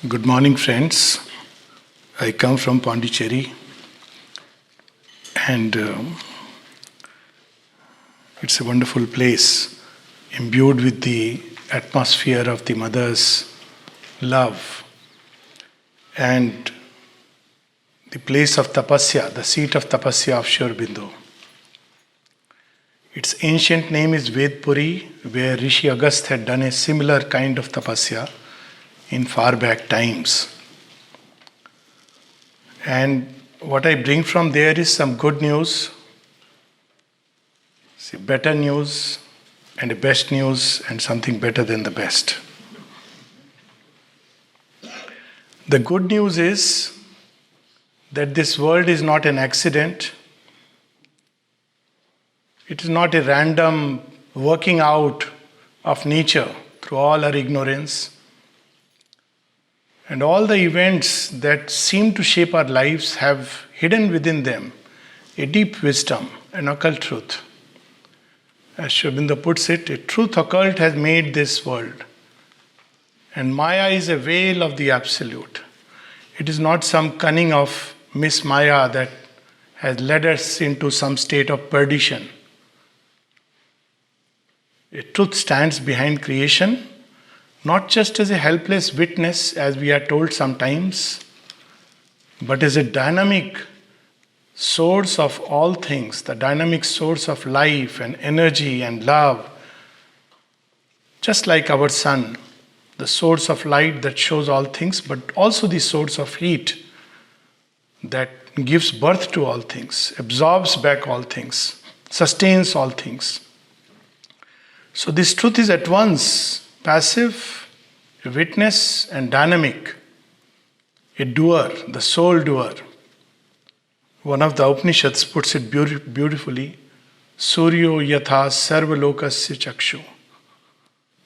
Good morning, friends. I come from Pondicherry, and it's a wonderful place, imbued with the atmosphere of the mother's love, and the place of tapasya, the seat of tapasya of Shri Aurobindo. Its ancient name is Vedpuri, where Rishi Agast had done a similar kind of tapasya in far back times. And what I bring from there is some good news, better news, and a best news, and something better than the best. The good news is that this world is not an accident. It is not a random working out of nature through all our ignorance. And all the events that seem to shape our lives have hidden within them a deep wisdom, an occult truth. As Shri Aurobindo puts it, a truth occult has made this world. And Maya is a veil of the absolute. It is not some cunning of Miss Maya that has led us into some state of perdition. A truth stands behind creation, not just as a helpless witness, as we are told sometimes, but as a dynamic source of all things, the dynamic source of life and energy and love. Just like our sun, the source of light that shows all things, but also the source of heat that gives birth to all things, absorbs back all things, sustains all things. So this truth is at once passive, a witness, and dynamic, a doer, the soul doer. One of the Upanishads puts it beautifully, Suryo yatha sarvalokasya chakshu,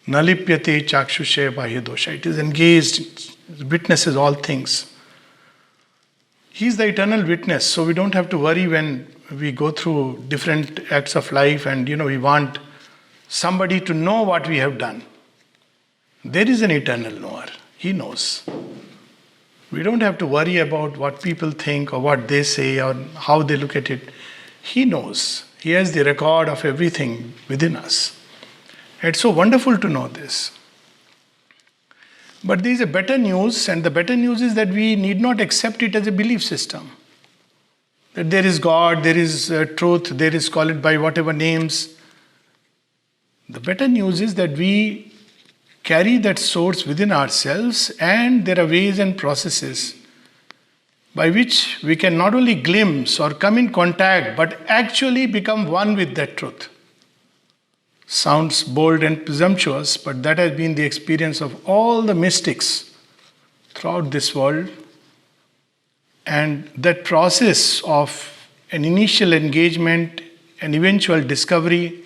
nalipyate chakshushe bahyadosha. It is engaged, it witnesses all things. He is the eternal witness, so we don't have to worry when we go through different acts of life and we want somebody to know what we have done. There is an eternal knower. He knows. We don't have to worry about what people think or what they say or how they look at it. He knows. He has the record of everything within us. It's so wonderful to know this. But there is a better news, and the better news is that we need not accept it as a belief system. That there is God, there is truth, there is, call it by whatever names. The better news is that we carry that source within ourselves, and there are ways and processes by which we can not only glimpse or come in contact, but actually become one with that truth. Sounds bold and presumptuous, but that has been the experience of all the mystics throughout this world. And that process of an initial engagement, an eventual discovery,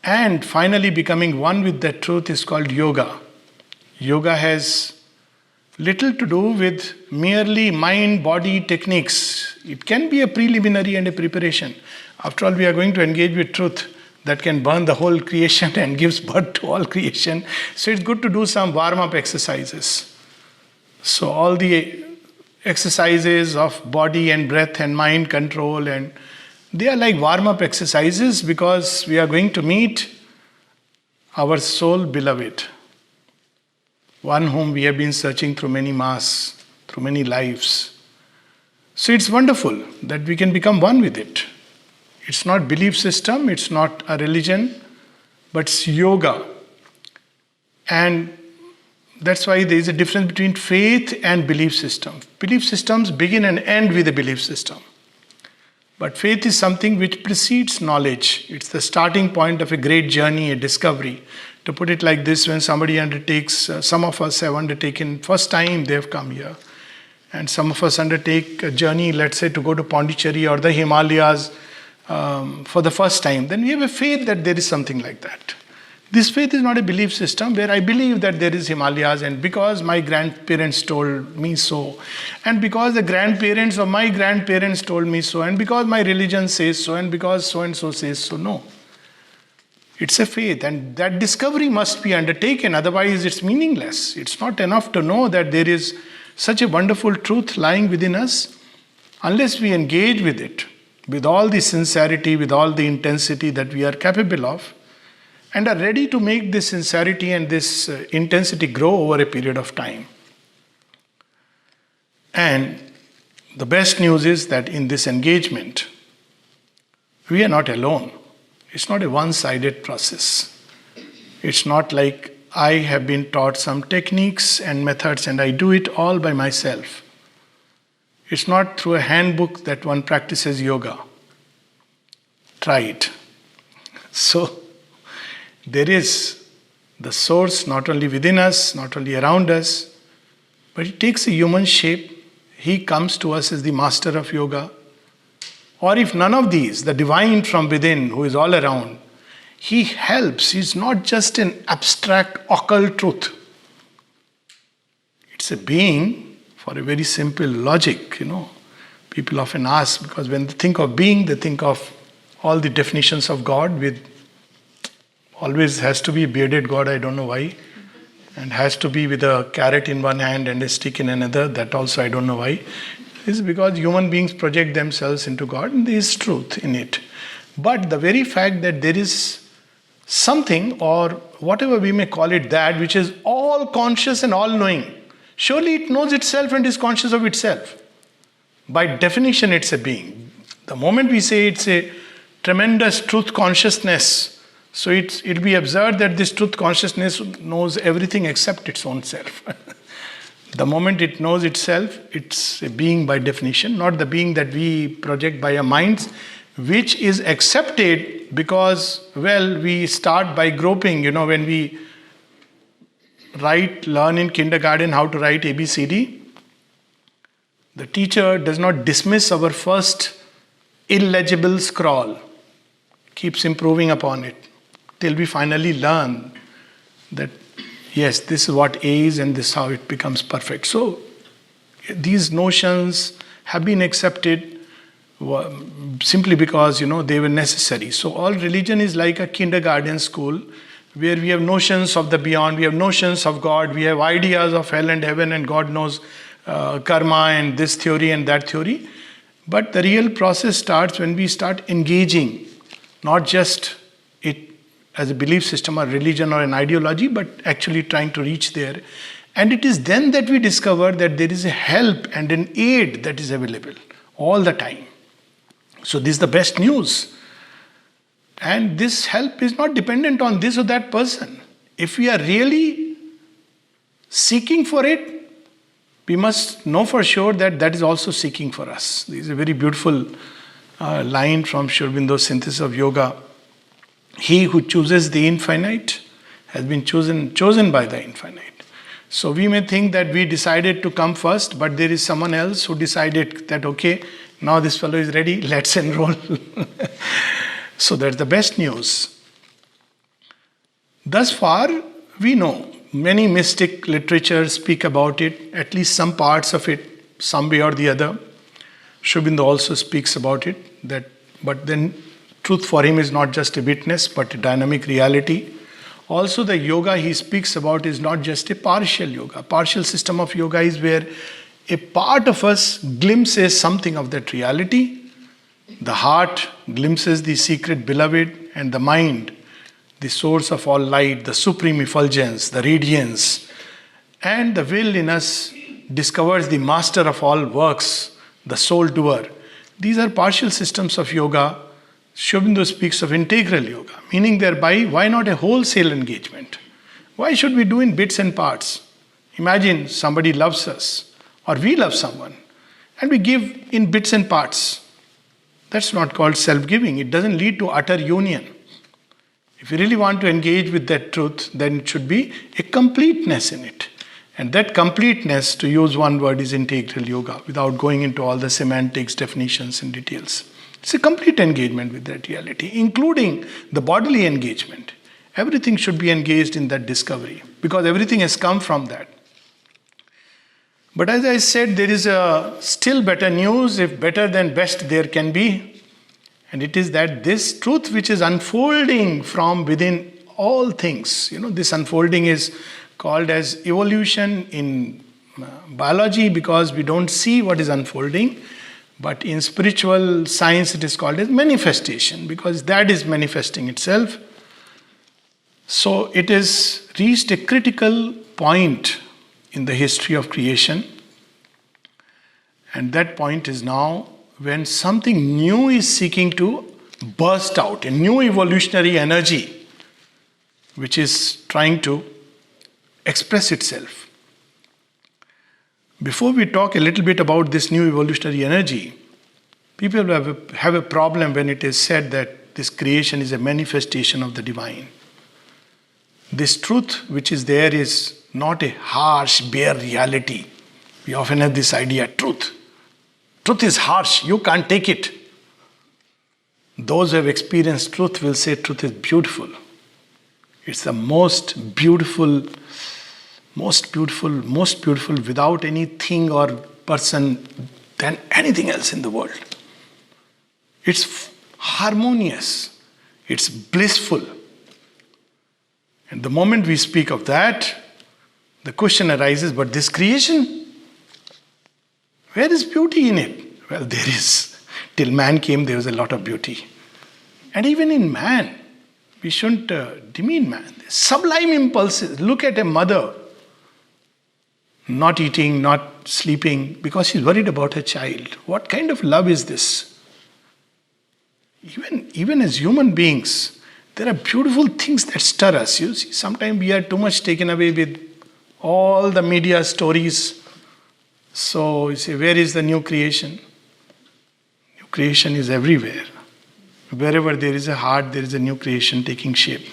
and finally becoming one with that truth is called yoga. Yoga has little to do with merely mind-body techniques. It can be a preliminary and a preparation. After all, we are going to engage with truth that can burn the whole creation and gives birth to all creation. So it's good to do some warm-up exercises. So all the exercises of body and breath and mind control, and they are like warm-up exercises because we are going to meet our soul beloved, one whom we have been searching through many masks, through many lives. So it's wonderful that we can become one with it. It's not belief system, it's not a religion, but it's yoga. And that's why there is a difference between faith and belief system. Belief systems begin and end with a belief system. But faith is something which precedes knowledge. It's the starting point of a great journey, a discovery. To put it like this, when somebody undertakes, some of us have undertaken, first time they have come here. And some of us undertake a journey, let's say, to go to Pondicherry or the Himalayas for the first time. Then we have a faith that there is something like that. This faith is not a belief system where I believe that there is Himalayas, and because my grandparents told me so, and because the grandparents of my grandparents told me so, and because my religion says so, and because so and so says so. No. It's a faith, and that discovery must be undertaken, otherwise, it's meaningless. It's not enough to know that there is such a wonderful truth lying within us unless we engage with it with all the sincerity, with all the intensity that we are capable of, and are ready to make this sincerity and this intensity grow over a period of time. And the best news is that in this engagement, we are not alone. It's not a one-sided process. It's not like I have been taught some techniques and methods and I do it all by myself. It's not through a handbook that one practices yoga. Try it. So, there is the source not only within us, not only around us, but it takes a human shape. He comes to us as the master of yoga. Or if none of these, the divine from within who is all around, he helps. He's not just an abstract occult truth. It's a being for a very simple logic, People often ask, because when they think of being, they think of all the definitions of God with always has to be a bearded God, I don't know why. And has to be with a carrot in one hand and a stick in another, that also I don't know why. It's because human beings project themselves into God and there is truth in it. But the very fact that there is something, or whatever we may call it, that which is all conscious and all knowing, surely it knows itself and is conscious of itself. By definition, it's a being. The moment we say it's a tremendous truth consciousness, so it'll be absurd that this truth consciousness knows everything except its own self. The moment it knows itself, it's a being by definition, not the being that we project by our minds, which is accepted because, we start by groping. When we learn in kindergarten how to write ABCD, the teacher does not dismiss our first illegible scrawl, keeps improving upon it, till we finally learn that, yes, this is what A is and this is how it becomes perfect. So, these notions have been accepted simply because, they were necessary. So, all religion is like a kindergarten school where we have notions of the beyond, we have notions of God, we have ideas of hell and heaven and God knows karma and this theory and that theory. But the real process starts when we start engaging, not just it as a belief system or religion or an ideology, but actually trying to reach there. And it is then that we discover that there is a help and an aid that is available all the time. So this is the best news. And this help is not dependent on this or that person. If we are really seeking for it, we must know for sure that that is also seeking for us. This is a very beautiful line from Sri Aurobindo's Synthesis of Yoga. He who chooses the infinite has been chosen by the infinite. So we may think that we decided to come first, but there is someone else who decided that, okay, now this fellow is ready, let's enroll. So that's the best news. Thus far, we know many mystic literature speak about it, at least some parts of it, some way or the other. Sri Aurobindo also speaks about it, but then truth for him is not just a witness, but a dynamic reality. Also, the yoga he speaks about is not just a partial yoga. Partial system of yoga is where a part of us glimpses something of that reality. The heart glimpses the secret beloved, and the mind, the source of all light, the supreme effulgence, the radiance, and the will in us discovers the master of all works, the soul doer. These are partial systems of yoga. Sri Aurobindo speaks of integral yoga, meaning thereby, why not a wholesale engagement? Why should we do in bits and parts? Imagine somebody loves us, or we love someone, and we give in bits and parts. That's not called self-giving. It doesn't lead to utter union. If you really want to engage with that truth, then it should be a completeness in it. And that completeness, to use one word, is integral yoga, without going into all the semantics, definitions, and details. It's a complete engagement with that reality, including the bodily engagement. Everything should be engaged in that discovery, because everything has come from that. But as I said, there is a still better news, if better than best there can be. And it is that this truth which is unfolding from within all things, this unfolding is called as evolution in biology because we don't see what is unfolding. But in spiritual science, it is called as manifestation because that is manifesting itself. So it has reached a critical point in the history of creation. And that point is now when something new is seeking to burst out, a new evolutionary energy which is trying to express itself. Before we talk a little bit about this new evolutionary energy, people have a problem when it is said that this creation is a manifestation of the divine. This truth which is there is not a harsh, bare reality. We often have this idea, truth. Truth is harsh, you can't take it. Those who have experienced truth will say truth is beautiful. It's the most beautiful without anything or person than anything else in the world. It's harmonious. It's blissful. And the moment we speak of that, the question arises, but this creation, where is beauty in it? Well, there is. Till man came, there was a lot of beauty. And even in man, we shouldn't demean man. Sublime impulses. Look at a mother not eating, not sleeping, because she's worried about her child. What kind of love is this? Even as human beings, there are beautiful things that stir us. You see, sometimes we are too much taken away with all the media stories. So you say, where is the new creation? New creation is everywhere. Wherever there is a heart, there is a new creation taking shape.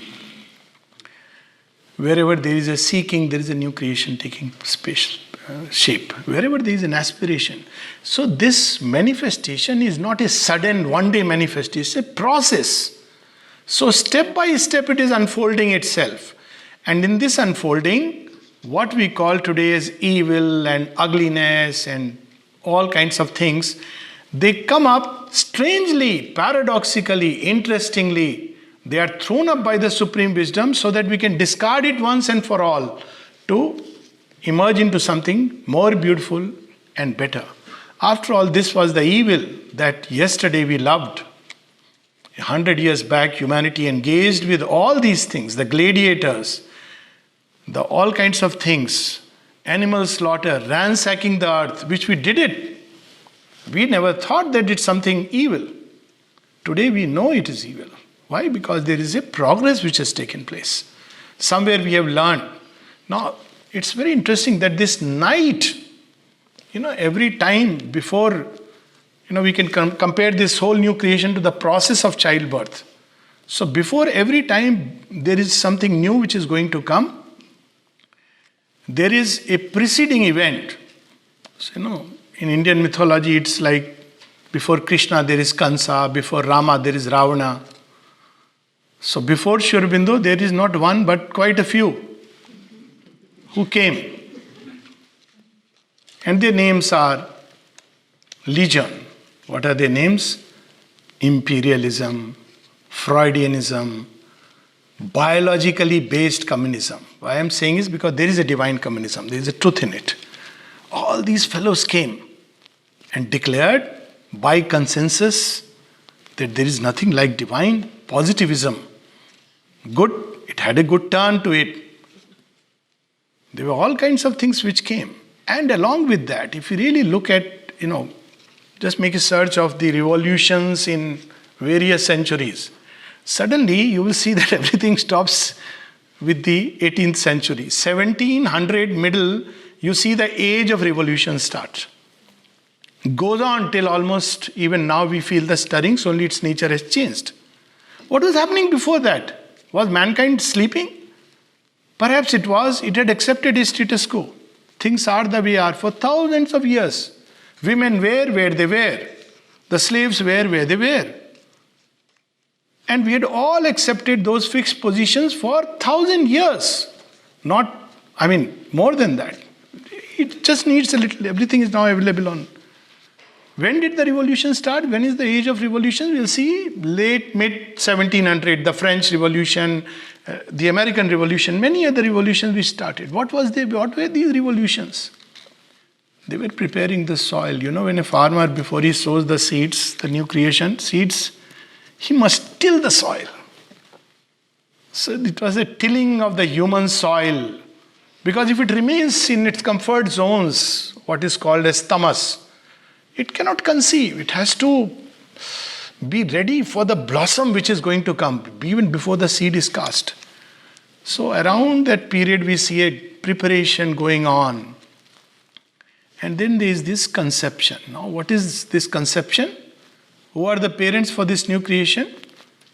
Wherever there is a seeking, there is a new creation taking shape. Wherever there is an aspiration. So this manifestation is not a sudden one-day manifestation, it's a process. So step by step it is unfolding itself. And in this unfolding, what we call today as evil and ugliness and all kinds of things, they come up strangely, paradoxically, interestingly. They are thrown up by the supreme wisdom so that we can discard it once and for all to emerge into something more beautiful and better. After all, this was the evil that yesterday we loved. 100 years back, humanity engaged with all these things, the gladiators, the all kinds of things, animal slaughter, ransacking the earth, which we did it. We never thought that it's something evil. Today we know it is evil. Why? Because there is a progress which has taken place. Somewhere we have learned. Now, it's very interesting that this night, every time before, we can compare this whole new creation to the process of childbirth. So before every time there is something new which is going to come, there is a preceding event. So, in Indian mythology, it's like before Krishna there is Kansa, before Rama there is Ravana. So before Sri Aurobindo, there is not one but quite a few who came. And their names are legion. What are their names? Imperialism, Freudianism, biologically based communism. Why I am saying is because there is a divine communism, there is a truth in it. All these fellows came and declared by consensus that there is nothing like divine positivism. Good, it had a good turn to it. There were all kinds of things which came. And along with that, if you really look at, just make a search of the revolutions in various centuries, suddenly you will see that everything stops with the 18th century. 1700 middle, you see the age of revolution starts. Goes on till almost even now we feel the stirrings, only its nature has changed. What was happening before that? Was mankind sleeping? Perhaps it was. It had accepted a status quo. Things are the way they are for thousands of years. Women were where they were. The slaves were where they were. And we had all accepted those fixed positions for 1,000 years. More than that. It just needs a little, everything is now available on When did the revolution start? When is the age of revolution? We'll see late, mid 1700, the French Revolution, the American Revolution, many other revolutions which started. What were these revolutions? They were preparing the soil. When a farmer, before he sows the seeds, the new creation seeds, he must till the soil. So it was a tilling of the human soil. Because if it remains in its comfort zones, what is called as tamas, it cannot conceive. It has to be ready for the blossom which is going to come, even before the seed is cast. So around that period, we see a preparation going on. And then there is this conception. Now, what is this conception? Who are the parents for this new creation?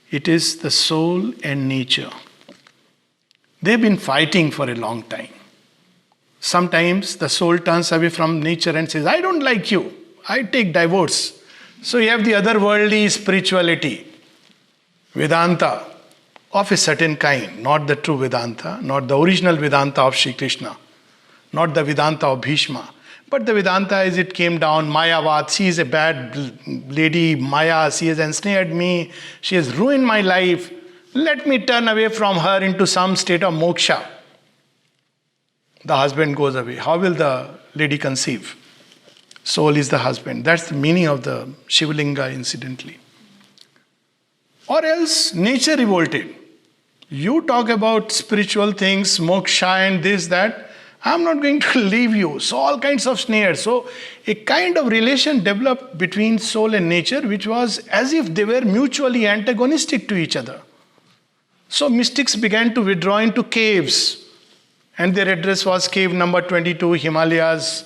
It is the soul and nature. They've been fighting for a long time. Sometimes the soul turns away from nature and says, I don't like you. I take divorce. So you have the otherworldly spirituality, Vedanta, of a certain kind, not the true Vedanta, not the original Vedanta of Sri Krishna, not the Vedanta of Bhishma, but the Vedanta as it came down, Mayavad, she is a bad lady, Maya, she has ensnared me, she has ruined my life, let me turn away from her into some state of moksha. The husband goes away. How will the lady conceive? Soul is the husband. That's the meaning of the Shivalinga, incidentally. Or else, nature revolted. You talk about spiritual things, moksha and this, that. I'm not going to leave you. So all kinds of snares. So a kind of relation developed between soul and nature, which was as if they were mutually antagonistic to each other. So mystics began to withdraw into caves. And their address was cave number 22, Himalayas.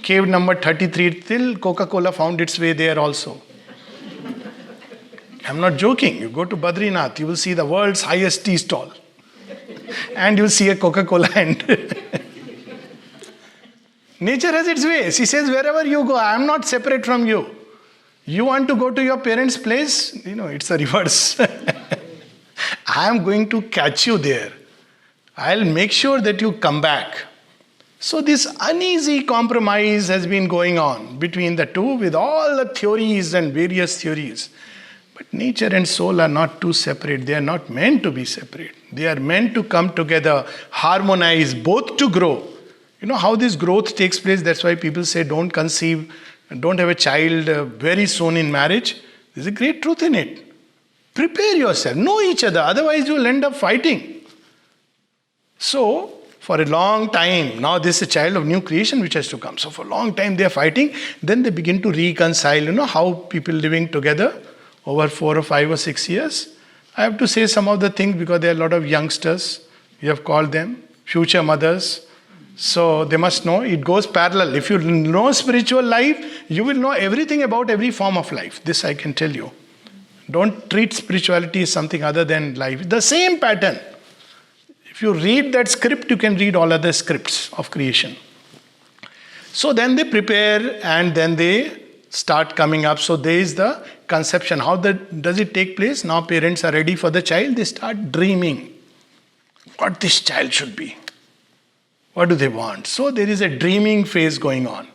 Cave number 33, till Coca-Cola found its way there also. I'm not joking. You go to Badrinath, you will see the world's highest tea stall. And you'll see a Coca-Cola and nature has its way. She says, wherever you go, I am not separate from you. You want to go to your parents' place? It's a reverse. I am going to catch you there. I'll make sure that you come back. So this uneasy compromise has been going on between the two with all the theories and various theories. But nature and soul are not too separate. They are not meant to be separate. They are meant to come together, harmonize, both to grow. You know how this growth takes place? That's why people say don't conceive, don't have a child very soon in marriage. There's a great truth in it. Prepare yourself, know each other, otherwise you will end up fighting. So, for a long time, now this is a child of new creation which has to come. So for a long time they are fighting, then they begin to reconcile. How people living together over 4 or 5 or 6 years. I have to say some of the things because there are a lot of youngsters, we have called them future mothers. So they must know it goes parallel. If you know spiritual life, you will know everything about every form of life. This I can tell you. Don't treat spirituality as something other than life. The same pattern. If you read that script, you can read all other scripts of creation. So then they prepare and then they start coming up. So there is the conception. How does it take place? Now parents are ready for the child. They start dreaming what this child should be. What do they want? So there is a dreaming phase going on.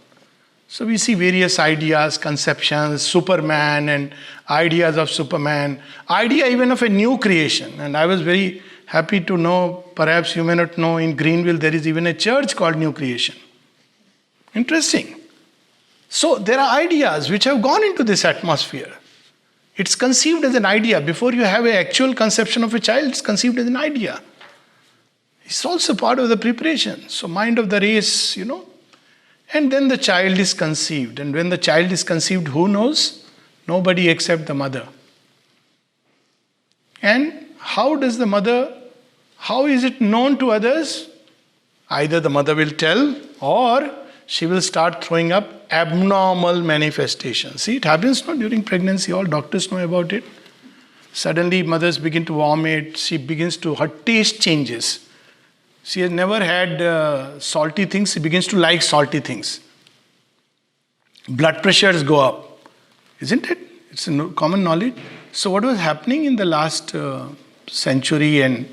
So we see various ideas, conceptions, Superman and ideas of Superman. Idea even of a new creation. And I was very happy to know, perhaps you may not know, in Greenville there is even a church called New Creation. Interesting. So there are ideas which have gone into this atmosphere. It's conceived as an idea. Before you have an actual conception of a child, it's conceived as an idea. It's also part of the preparation. So mind of the race, And then the child is conceived. And when the child is conceived, who knows? Nobody except the mother. And how is it known to others? Either the mother will tell or she will start throwing up abnormal manifestations. See, it happens not during pregnancy. All doctors know about it. Suddenly mothers begin to vomit. Her taste changes. She has never had salty things. She begins to like salty things. Blood pressures go up. Isn't it? It's a common knowledge. So what was happening in the last century, and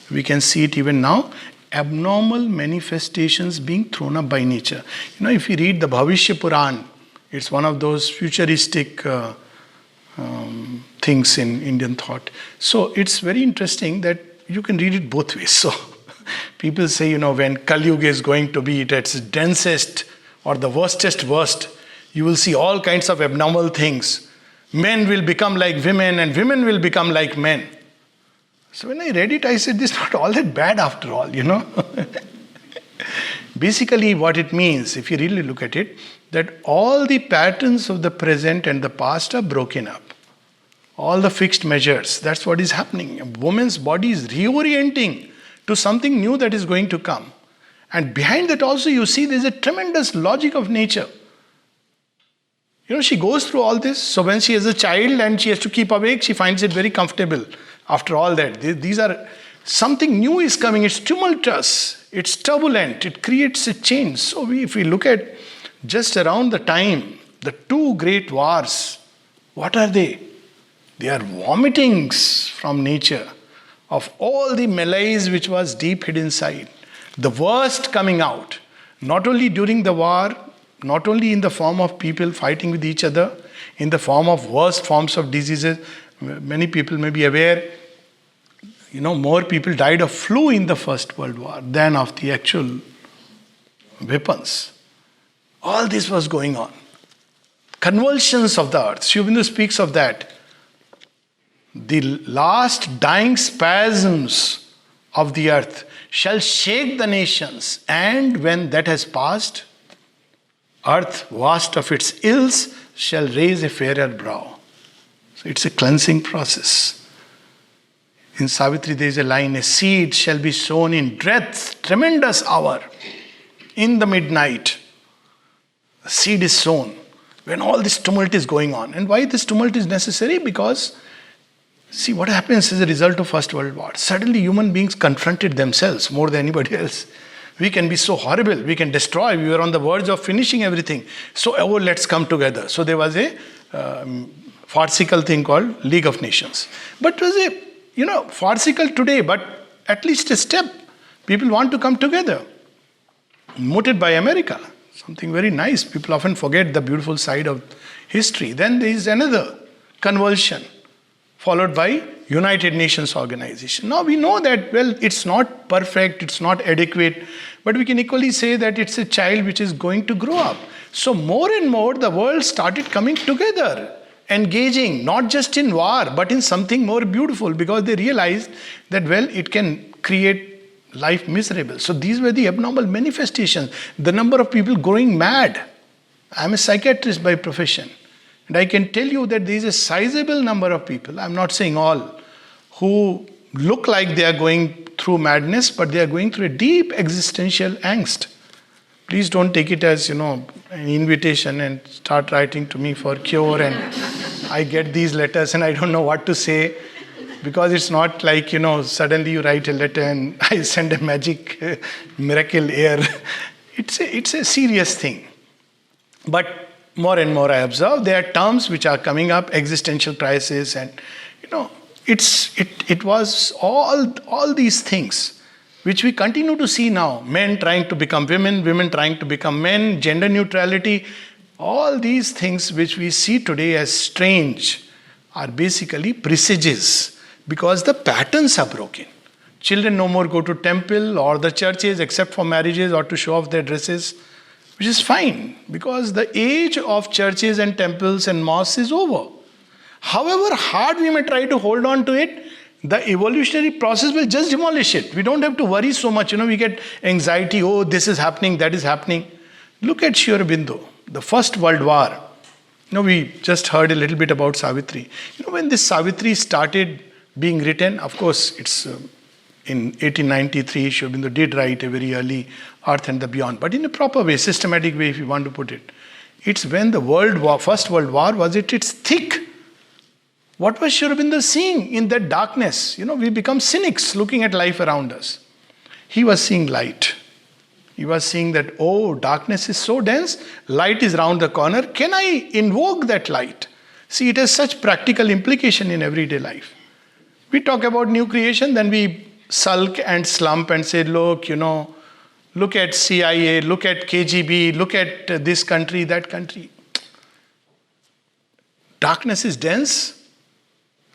we can see it even now, abnormal manifestations being thrown up by nature. If you read the Bhavishya Puran, It's one of those futuristic things in Indian thought. So it's very interesting that you can read it both ways. So people say, when Kali Yuga is going to be at its densest or the worst, you will see all kinds of abnormal things. Men will become like women and women will become like men. So when I read it, I said, this is not all that bad after all, Basically, what it means, if you really look at it, that all the patterns of the present and the past are broken up. All the fixed measures, that's what is happening. A woman's body is reorienting to something new that is going to come. And behind that also you see there's a tremendous logic of nature. She goes through all this. So when she is a child and she has to keep awake, she finds it very comfortable. After all that, these are, something new is coming. It's tumultuous. It's turbulent. It creates a change. So if we look at just around the time, the two great wars, what are they? They are vomitings from nature of all the malaise which was deep hid inside. The worst coming out, not only during the war, not only in the form of people fighting with each other, in the form of worst forms of diseases. Many people may be aware, more people died of flu in the First World War than of the actual weapons. All this was going on. Convulsions of the earth. Sri Aurobindo speaks of that. The last dying spasms of the earth shall shake the nations, and when that has passed, earth, vast of its ills, shall raise a fairer brow. So it's a cleansing process. In Savitri there is a line, a seed shall be sown in dread's tremendous hour. In the midnight, the seed is sown when all this tumult is going on. And why this tumult is necessary? Because, see what happens as a result of First World War. Suddenly human beings confronted themselves more than anybody else. We can be so horrible, we can destroy, we were on the verge of finishing everything. So, let's come together. So there was a farcical thing called League of Nations. But it was a, farcical today, but at least a step. People want to come together. Mooted by America, something very nice. People often forget the beautiful side of history. Then there is another convulsion, followed by United Nations organization. Now we know that, it's not perfect, it's not adequate, but we can equally say that it's a child which is going to grow up. So more and more the world started coming together, engaging not just in war, but in something more beautiful, because they realized that, it can create life miserable. So these were the abnormal manifestations. The number of people going mad. I'm a psychiatrist by profession. And I can tell you that there is a sizable number of people, I'm not saying all, who look like they are going through madness, but they are going through a deep existential angst. Please don't take it as, an invitation and start writing to me for cure, and I get these letters and I don't know what to say, because it's not like, suddenly you write a letter and I send a magic miracle air. It's a serious thing. But more and more I observe there are terms which are coming up, existential crisis, and it was all these things which we continue to see now. Men trying to become women, women trying to become men, gender neutrality. All these things which we see today as strange are basically presages, because the patterns are broken. Children no more go to temple or the churches except for marriages or to show off their dresses, which is fine, because the age of churches and temples and mosques is over. However hard we may try to hold on to it, the evolutionary process will just demolish it. We don't have to worry so much. We get anxiety, this is happening, that is happening. Look at Sri Aurobindo, the First World War. We just heard a little bit about Savitri. When this Savitri started being written, of course, it's in 1893, Sri Aurobindo did write a very early Earth and the Beyond, but in a proper way, systematic way, if you want to put it. It's when the First World War was at its thick. What was Sri Aurobindo seeing in that darkness? We become cynics looking at life around us. He was seeing light. He was seeing that, darkness is so dense, light is round the corner. Can I invoke that light? See, it has such practical implication in everyday life. We talk about new creation, then we sulk and slump and say, look at CIA, look at KGB, look at this country, that country. darkness is dense,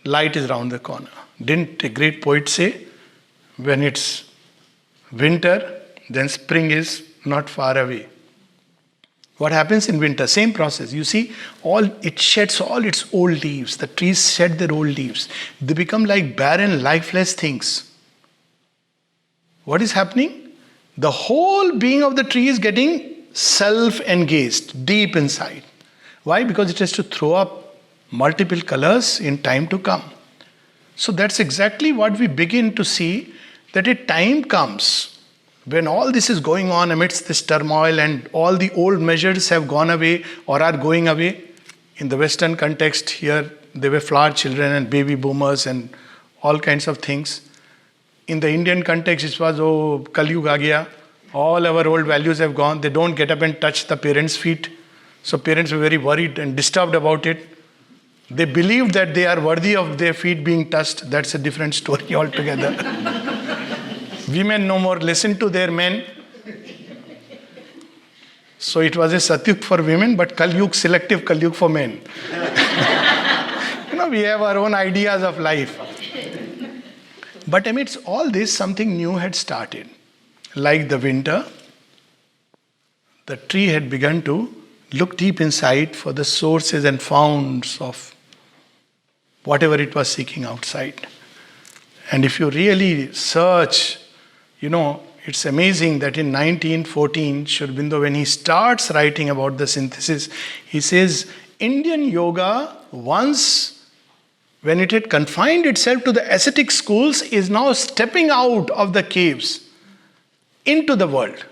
light is round the corner. Didn't a great poet say, when it's winter, then spring is not far away. What happens in winter? Same process. You see, it sheds all its old leaves. The trees shed their old leaves. They become like barren, lifeless things. What is happening? The whole being of the tree is getting self-engaged, deep inside. Why? Because it has to throw up multiple colors in time to come. So that's exactly what we begin to see, that a time comes when all this is going on amidst this turmoil and all the old measures have gone away or are going away. In the Western context here, there were flower children and baby boomers and all kinds of things. In the Indian context, it was, Kali Yuga aa gaya. All our old values have gone. They don't get up and touch the parents' feet. So parents were very worried and disturbed about it. They believed that they are worthy of their feet being touched. That's a different story altogether. Women no more listen to their men. So it was a Satyug for women, but Kalyug, selective Kalyug for men. We have our own ideas of life. But amidst all this, something new had started. Like the winter, the tree had begun to look deep inside for the sources and founds of whatever it was seeking outside. And if you really search, it's amazing that in 1914, Sri Aurobindo, when he starts writing about the synthesis, he says, Indian yoga, once when it had confined itself to the ascetic schools, is now stepping out of the caves into the world.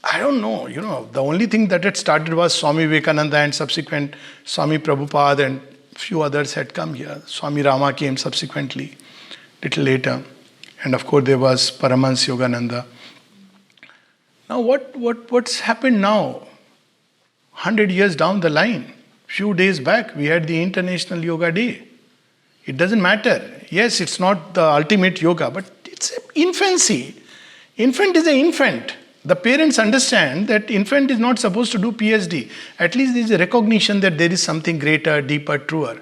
I don't know, the only thing that had started was Swami Vivekananda and subsequent Swami Prabhupada and few others had come here. Swami Rama came subsequently, little later. And of course there was Paramahansa Yogananda. Now what's happened now? 100 years down the line, few days back, we had the International Yoga Day. It doesn't matter. Yes, it's not the ultimate yoga, but it's infancy. Infant is an infant. The parents understand that infant is not supposed to do PhD. At least there is a recognition that there is something greater, deeper, truer.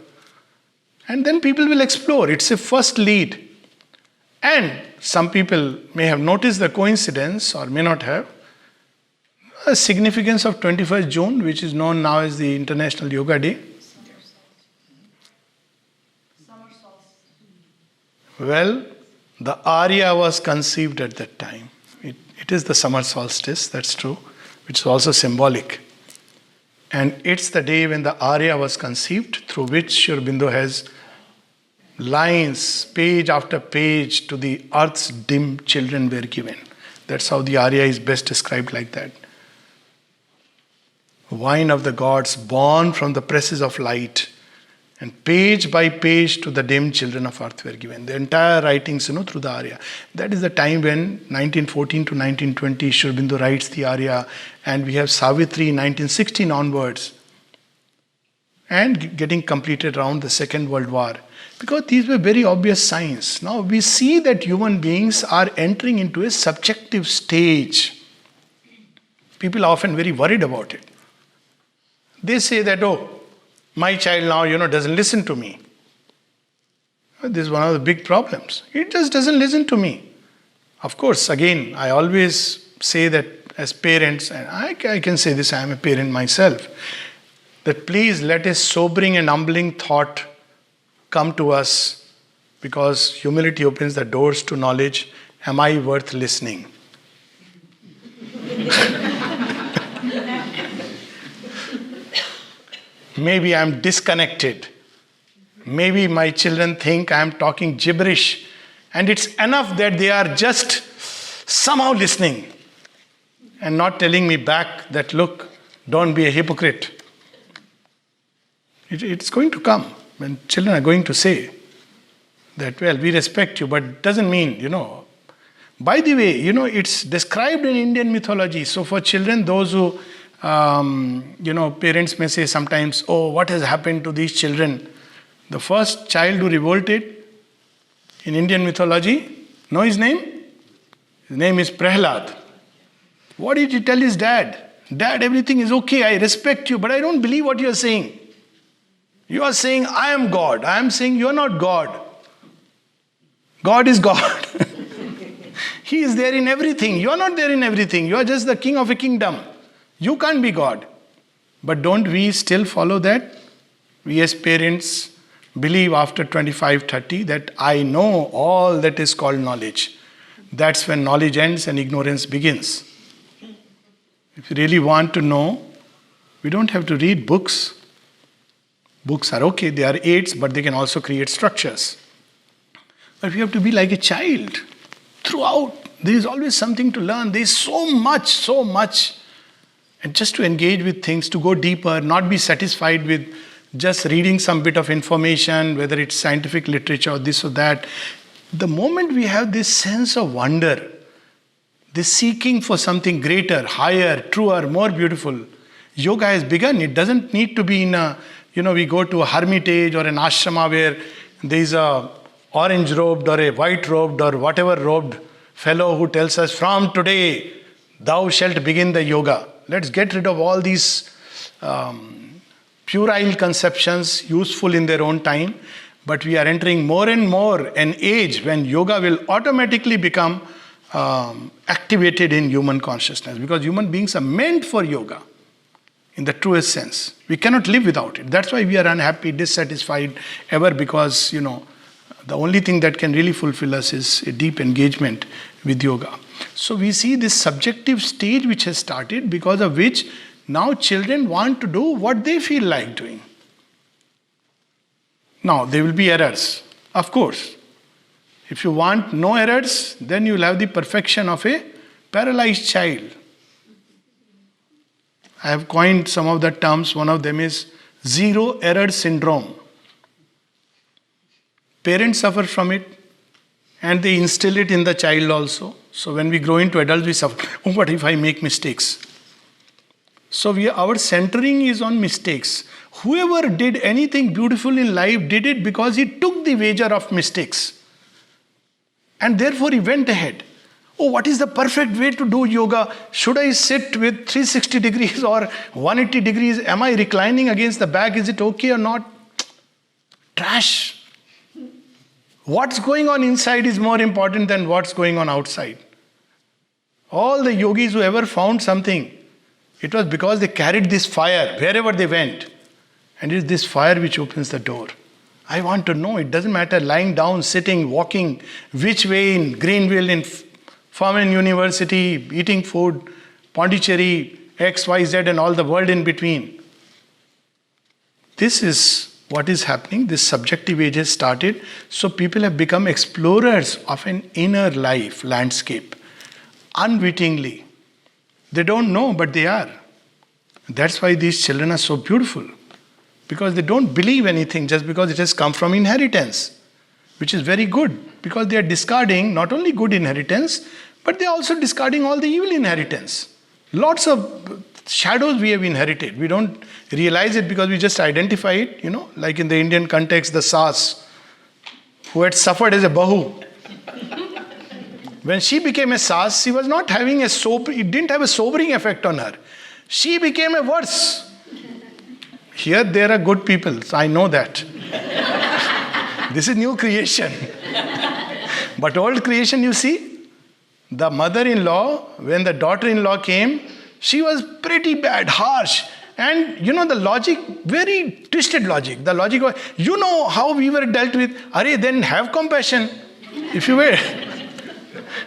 And then people will explore. It's a first lead. And some people may have noticed the coincidence or may not have. The significance of 21st June, which is known now as the International Yoga Day. Well, the Arya was conceived at that time. It is the summer solstice, that's true, which is also symbolic. And it's the day when the Arya was conceived, through which Sri Aurobindo has lines, page after page, to the earth's dim children were given. That's how the Arya is best described, like that. Wine of the gods, born from the presses of light, and page by page to the dim children of earth were given. The entire writings, through the Arya. That is the time when 1914 to 1920, Sri Aurobindo writes the Arya, and we have Savitri 1916 onwards, and getting completed around the Second World War. Because these were very obvious signs. Now we see that human beings are entering into a subjective stage. People are often very worried about it. They say that, my child now, doesn't listen to me. This is one of the big problems. It just doesn't listen to me. Of course, again, I always say that as parents, and I can say this, I am a parent myself, that please let a sobering and humbling thought come to us, because humility opens the doors to knowledge. Am I worth listening? Maybe I'm disconnected. Maybe my children think I'm talking gibberish, and it's enough that they are just somehow listening and not telling me back that, look, don't be a hypocrite. It's going to come when children are going to say that, well, we respect you, but it doesn't mean, By the way, it's described in Indian mythology. So for children, those who parents may say sometimes, what has happened to these children? The first child who revolted in Indian mythology, know his name? His name is Prahlad. What did he tell his dad? Dad, everything is okay, I respect you, but I don't believe what you're saying. You are saying, I am God. I am saying, you are not God. God is God. He is there in everything. You are not there in everything. You are just the king of a kingdom. You can't be God. But don't we still follow that? We as parents believe after 25, 30 that I know all that is called knowledge. That's when knowledge ends and ignorance begins. If you really want to know, we don't have to read books. Books are okay, they are aids, but they can also create structures. But we have to be like a child. Throughout, there is always something to learn. There is so much. And just to engage with things, to go deeper, not be satisfied with just reading some bit of information, whether it's scientific literature or this or that. The moment we have this sense of wonder, this seeking for something greater, higher, truer, more beautiful, yoga has begun. It doesn't need to be in a, we go to a hermitage or an ashrama where there is a orange robed or a white robed or whatever robed fellow who tells us, from today, thou shalt begin the yoga. Let's get rid of all these puerile conceptions, useful in their own time. But we are entering more and more an age when yoga will automatically become activated in human consciousness. Because human beings are meant for yoga in the truest sense. We cannot live without it. That's why we are unhappy, dissatisfied ever, because, the only thing that can really fulfill us is a deep engagement with yoga. So we see this subjective stage which has started, because of which now children want to do what they feel like doing. Now, there will be errors, of course. If you want no errors, then you will have the perfection of a paralyzed child. I have coined some of the terms. One of them is zero error syndrome. Parents suffer from it, and they instill it in the child also. So when we grow into adults, we suffer. Oh, what if I make mistakes? So our centering is on mistakes. Whoever did anything beautiful in life did it because he took the wager of mistakes. And therefore he went ahead. Oh, what is the perfect way to do yoga? Should I sit with 360 degrees or 180 degrees? Am I reclining against the back? Is it okay or not? Trash. What's going on inside is more important than what's going on outside. All the yogis who ever found something, it was because they carried this fire wherever they went. And it is this fire which opens the door. I want to know. It doesn't matter lying down, sitting, walking, which way in Greenville, in Furman University, eating food, Pondicherry, X, Y, Z, and all the world in between. This is what is happening. This subjective age has started. So people have become explorers of an inner life landscape. Unwittingly. They don't know, but they are. That's why these children are so beautiful. Because they don't believe anything just because it has come from inheritance. Which is very good. Because they are discarding not only good inheritance, but they are also discarding all the evil inheritance. Lots of shadows we have inherited. We don't realize it because we just identify it, like in the Indian context, the Sas, who had suffered as a Bahu. When she became a Sas, she was not having it didn't have a sobering effect on her. She became a worse. Here there are good people, so I know that. This is new creation. But old creation, you see, the mother-in-law, when the daughter-in-law came, she was pretty bad, harsh. And the logic, very twisted logic. The logic was, how we were dealt with. Then have compassion, if you will.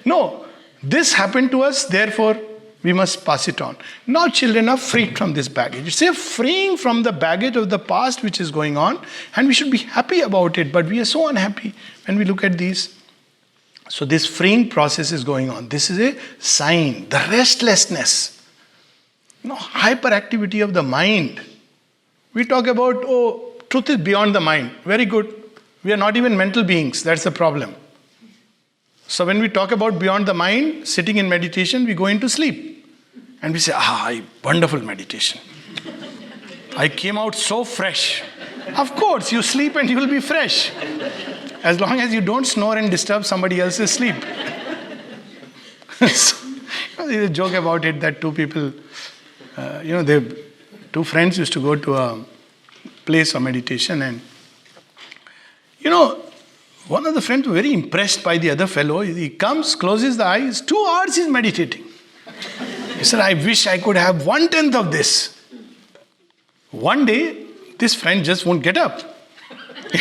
No, this happened to us, therefore we must pass it on. Now children are freed from this baggage. It's a freeing from the baggage of the past which is going on, and we should be happy about it, but we are so unhappy when we look at these. So this freeing process is going on. This is a sign, the restlessness. Hyperactivity of the mind. We talk about, truth is beyond the mind. Very good. We are not even mental beings. That's the problem. So when we talk about beyond the mind, sitting in meditation, we go into sleep. And we say, wonderful meditation. I came out so fresh. Of course, you sleep and you will be fresh. As long as you don't snore and disturb somebody else's sleep. So, there's a joke about it that two people, two friends used to go to place of meditation. And, one of the friends was very impressed by the other fellow. He comes, closes the eyes, 2 hours he's meditating. He said, I wish I could have 1/10 of this. One day, this friend just won't get up.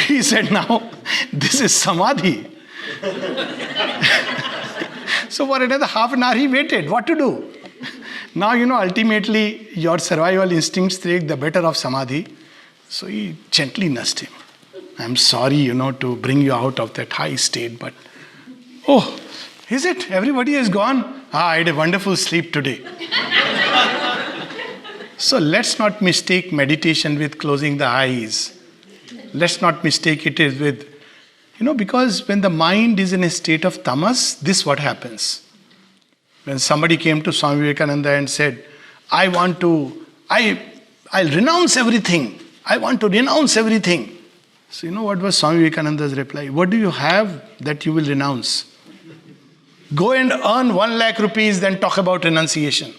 He said, now, this is samadhi. So for another half an hour, he waited. What to do? Now, ultimately, your survival instincts take the better of samadhi. So he gently nudged him. I'm sorry, to bring you out of that high state, but, oh, is it? Everybody has gone? I had a wonderful sleep today. So let's not mistake meditation with closing the eyes. Let's not mistake it with, because when the mind is in a state of tamas, this is what happens. When somebody came to Swami Vivekananda and said, I'll renounce everything. I want to renounce everything. So what was Swami Vivekananda's reply? What do you have that you will renounce? Go and earn 1 lakh rupees, then talk about renunciation.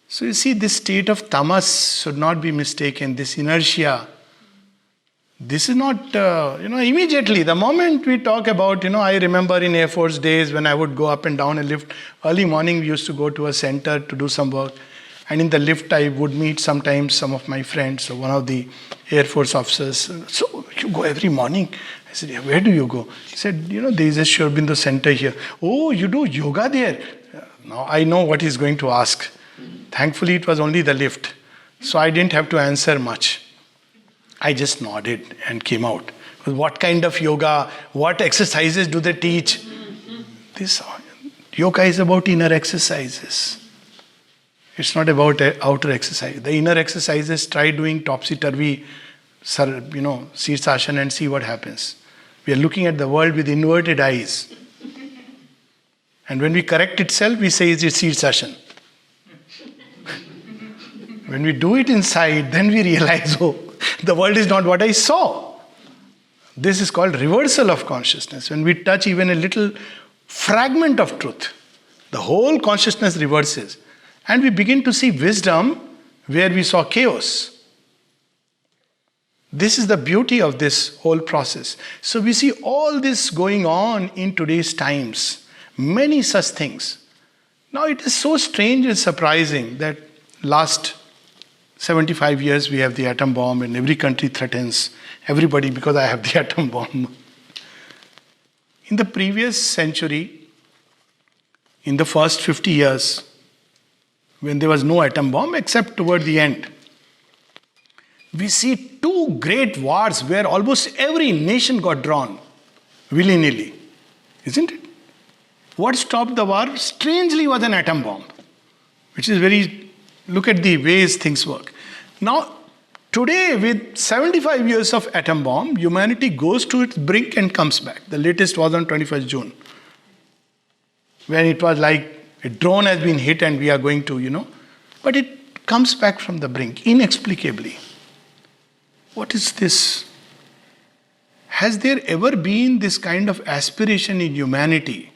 So you see, this state of tamas should not be mistaken, this inertia. This is not, immediately, the moment we talk about, I remember in Air Force days when I would go up and down a lift. Early morning we used to go to a center to do some work. And in the lift I would meet sometimes some of my friends, so one of the Air Force officers. So you go every morning? I said, yeah, where do you go? He said, there is a Sri Aurobindo center here. Oh, you do yoga there? Now I know what he's going to ask. Thankfully it was only the lift. So I didn't have to answer much. I just nodded and came out. What kind of yoga? What exercises do they teach? This yoga is about inner exercises. It's not about outer exercise. The inner exercises, try doing topsy-turvy, sirsasana and see what happens. We are looking at the world with inverted eyes. And when we correct itself, we say it's sirsasana. When we do it inside, then we realize, the world is not what I saw. This is called reversal of consciousness. When we touch even a little fragment of truth, the whole consciousness reverses. And we begin to see wisdom where we saw chaos. This is the beauty of this whole process. So we see all this going on in today's times. Many such things. Now it is so strange and surprising that last 75 years we have the atom bomb and every country threatens everybody because I have the atom bomb. In the previous century, in the first 50 years, when there was no atom bomb except toward the end, we see 2 great wars where almost every nation got drawn willy-nilly. Isn't it? What stopped the war strangely was an atom bomb, which is look at the ways things work. Now, today with 75 years of atom bomb, humanity goes to its brink and comes back. The latest was on 21st June, when it was like a drone has been hit and we are going to, but it comes back from the brink inexplicably. What is this? Has there ever been this kind of aspiration in humanity?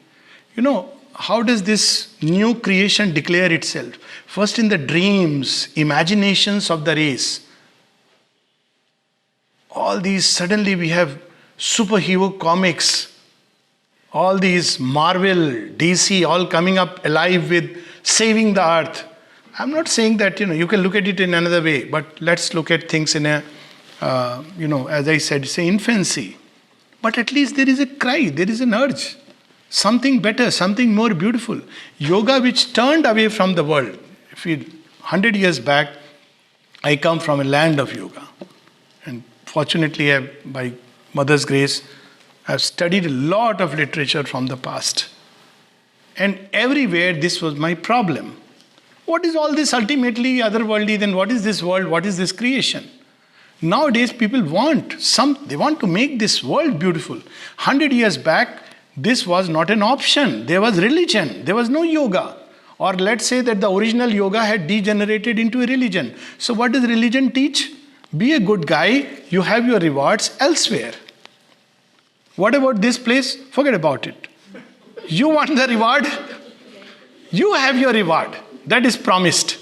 How does this new creation declare itself? First in the dreams, imaginations of the race. All these, suddenly we have superhero comics, all these Marvel, DC, all coming up alive with saving the earth. I'm not saying that, you can look at it in another way, but let's look at things in a, as I said, it's an infancy. But at least there is a cry, there is an urge. Something better, something more beautiful. Yoga which turned away from the world. 100 years back, I come from a land of yoga. And fortunately, by Mother's grace, I've studied a lot of literature from the past. And everywhere this was my problem. What is all this ultimately otherworldly? Then what is this world? What is this creation? Nowadays people they want to make this world beautiful. 100 years back, this was not an option. There was religion. There was no yoga. Or let's say that the original yoga had degenerated into a religion. So what does religion teach? Be a good guy. You have your rewards elsewhere. What about this place? Forget about it. You want the reward? You have your reward. That is promised.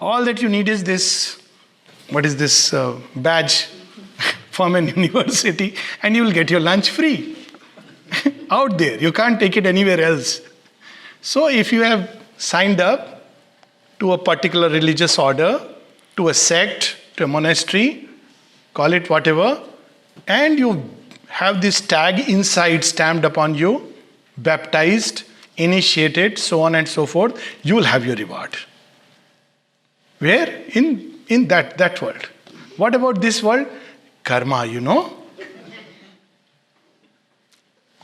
All that you need is this what is this badge from an university, and you will get your lunch free. Out there. You can't take it anywhere else. So if you have signed up to a particular religious order, to a sect, to a monastery, call it whatever, and you have this tag inside stamped upon you, baptized, initiated, so on and so forth, you will have your reward. Where? In that world. What about this world? Karma,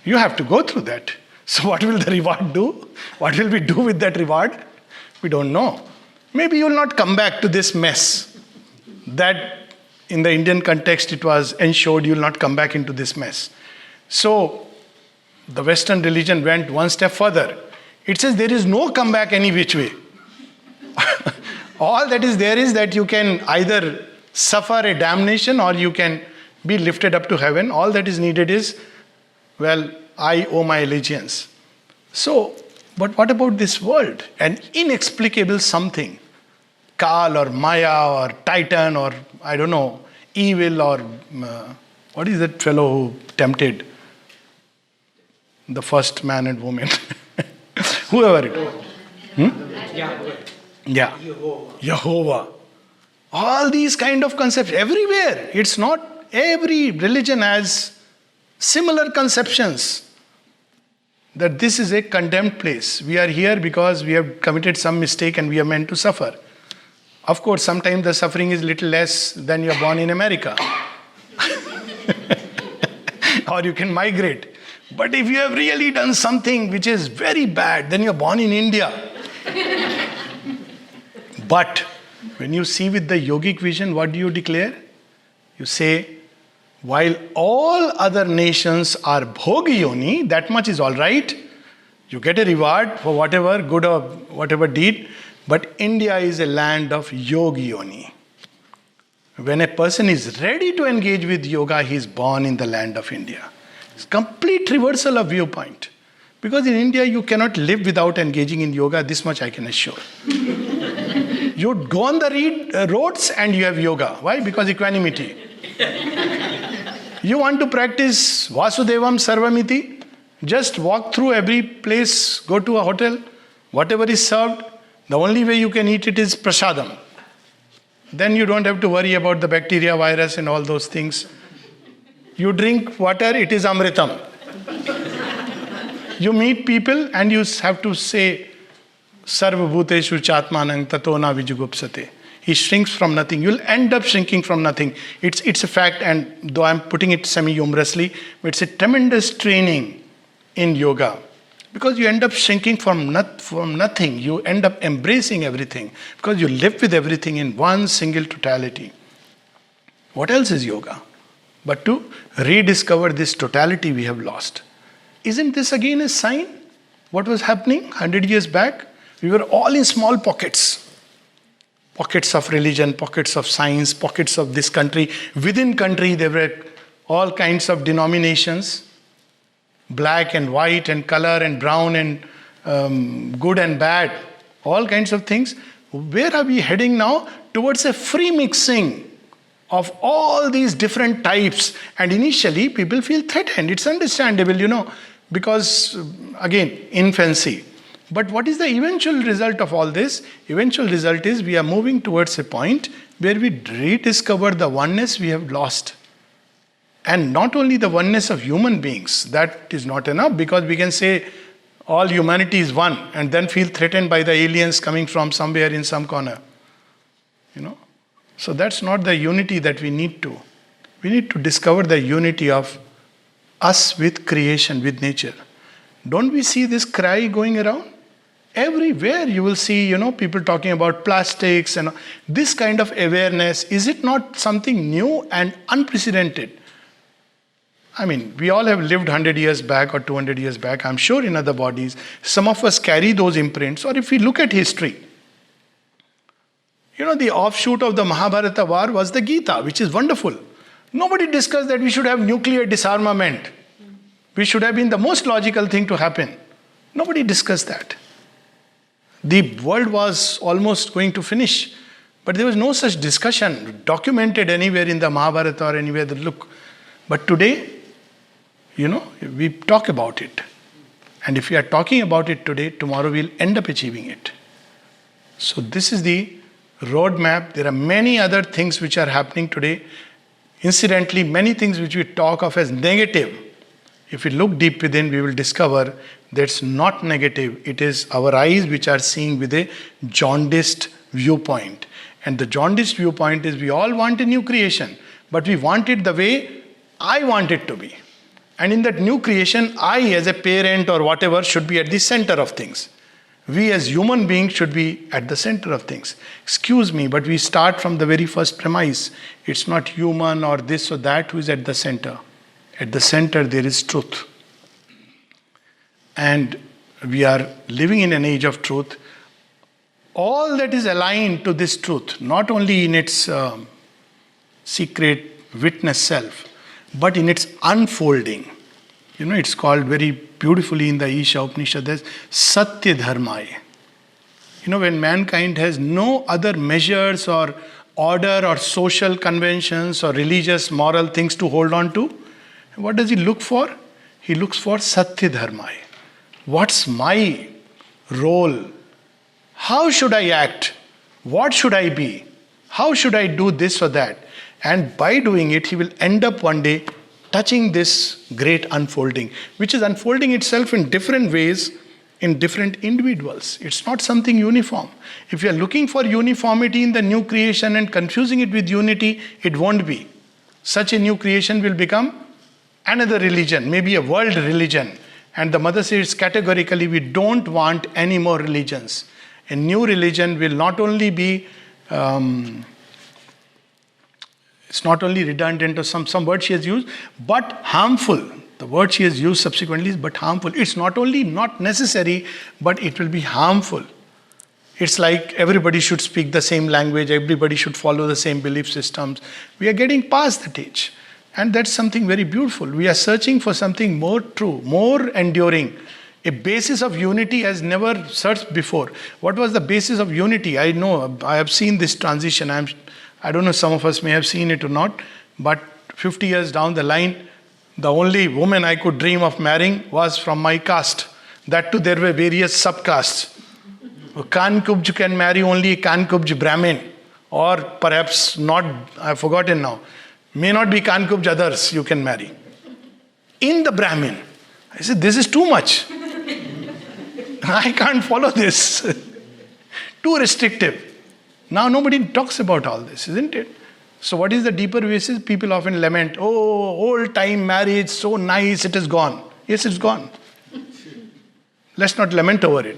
You have to go through that. So what will the reward do? What will we do with that reward? We don't know. Maybe you will not come back to this mess. That in the Indian context it was ensured you will not come back into this mess. So the Western religion went one step further. It says there is no comeback any which way. All that is there is that you can either suffer a damnation or you can be lifted up to heaven. All that is needed is, well, I owe my allegiance. So, but what about this world? An inexplicable something. Kal or Maya or Titan or, I don't know, evil or, what is that fellow who tempted the first man and woman? Whoever it was. Yeah. Jehovah. All these kind of concepts everywhere. It's not, every religion has similar conceptions that this is a condemned place. We are here because we have committed some mistake and we are meant to suffer. Of course, sometimes the suffering is little less than you are born in America. Or you can migrate. But if you have really done something which is very bad, then you are born in India. But when you see with the yogic vision, what do you declare? You say, while all other nations are bhogi yoni, that much is all right. You get a reward for whatever good or whatever deed. But India is a land of yogi yoni. When a person is ready to engage with yoga, he is born in the land of India. It's complete reversal of viewpoint. Because in India, you cannot live without engaging in yoga. This much I can assure. You go on the roads and you have yoga. Why? Because equanimity. You want to practice Vasudevam Sarvamiti? Just walk through every place, go to a hotel, whatever is served, the only way you can eat it is prasadam. Then you don't have to worry about the bacteria, virus and all those things. You drink water, it is amritam. You meet people and you have to say, Sarva bhuteshu chatmanang tato na vijugupsate. He shrinks from nothing. You'll end up shrinking from nothing. It's a fact, and though I'm putting it semi-humorously, it's a tremendous training in yoga. Because you end up shrinking from nothing. You end up embracing everything. Because you live with everything in one single totality. What else is yoga? But to rediscover this totality we have lost. Isn't this again a sign? What was happening 100 years back? We were all in small pockets. Pockets of religion, pockets of science, pockets of this country. Within country there were all kinds of denominations. Black and white and color and brown and good and bad. All kinds of things. Where are we heading now? Towards a free mixing of all these different types. And initially people feel threatened. It's understandable, because again, infancy. But what is the eventual result of all this? Eventual result is we are moving towards a point where we rediscover the oneness we have lost. And not only the oneness of human beings, that is not enough, because we can say all humanity is one and then feel threatened by the aliens coming from somewhere in some corner. So that's not the unity that we need to. We need to discover the unity of us with creation, with nature. Don't we see this cry going around? Everywhere you will see, people talking about plastics and this kind of awareness. Is it not something new and unprecedented? I mean, we all have lived 100 years back or 200 years back, I'm sure in other bodies. Some of us carry those imprints. Or if we look at history, the offshoot of the Mahabharata war was the Gita, which is wonderful. Nobody discussed that we should have nuclear disarmament. We should have been the most logical thing to happen. Nobody discussed that. The world was almost going to finish. But there was no such discussion documented anywhere in the Mahabharata or anywhere that look. But today, we talk about it. And if we are talking about it today, tomorrow we'll end up achieving it. So this is the roadmap. There are many other things which are happening today. Incidentally, many things which we talk of as negative, if we look deep within, we will discover that's not negative. It is our eyes which are seeing with a jaundiced viewpoint. And the jaundiced viewpoint is we all want a new creation, but we want it the way I want it to be. And in that new creation, I as a parent or whatever should be at the center of things. We as human beings should be at the center of things. Excuse me, but we start from the very first premise. It's not human or this or that who is at the center. At the center there is truth. And we are living in an age of truth. All that is aligned to this truth, not only in its secret witness self, but in its unfolding. It's called very beautifully in the Isha Upanishad as Satya Dharmaya. When mankind has no other measures or order or social conventions or religious moral things to hold on to, what does he look for? He looks for Satya Dharmaya. What's my role? How should I act? What should I be? How should I do this or that? And by doing it, he will end up one day touching this great unfolding, which is unfolding itself in different ways in different individuals. It's not something uniform. If you are looking for uniformity in the new creation and confusing it with unity, it won't be. Such a new creation will become another religion, maybe a world religion. And the mother says categorically, we don't want any more religions. A new religion will not only be, it's not only redundant or some word she has used, but harmful. The word she has used subsequently is but harmful. It's not only not necessary, but it will be harmful. It's like everybody should speak the same language, everybody should follow the same belief systems. We are getting past that age. And that's something very beautiful. We are searching for something more true, more enduring. A basis of unity has never searched before. What was the basis of unity? I know, I have seen this transition. I don't know, some of us may have seen it or not, but 50 years down the line, the only woman I could dream of marrying was from my caste. That too, there were various subcastes. Kankubj can marry only a Kankubj Brahmin, or perhaps not, I've forgotten now. May not be Kankubj others you can marry. In the Brahmin, I said, this is too much. I can't follow this. Too restrictive. Now nobody talks about all this, isn't it? So what is the deeper basis? People often lament, oh, old time marriage, so nice, it is gone. Yes, it's gone. Let's not lament over it.